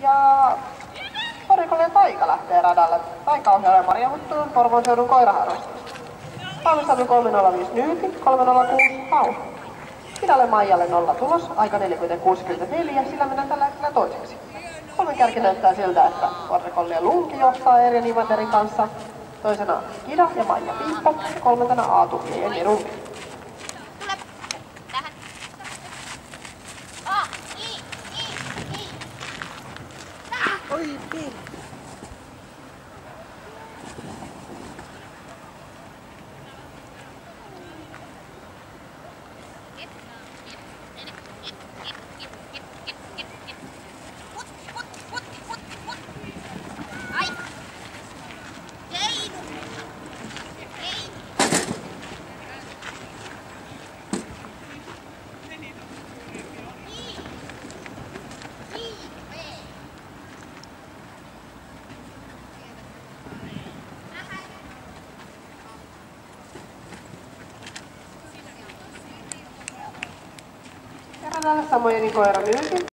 Ja Porikolle Taika lähtee radalle. Taika ohjaa Maria Huttunen Porvoon seudun koiraharrastus. Valmistautuu 305 Nyyti, 306 Hau. Kidalle Maijalle 0 tulos, aika 40.64, sillä mennään tällä hetkellä toiseksi. Kolmen kärki näyttää siltä, että Porikolle ja Lunki johtaa Erja Nivaterin kanssa. Toisena Kida ja Maija Piippo ja kolmantena Aatu ja Jenni Rummi. Oi, pieni. Radalle samoin koira Nyyti.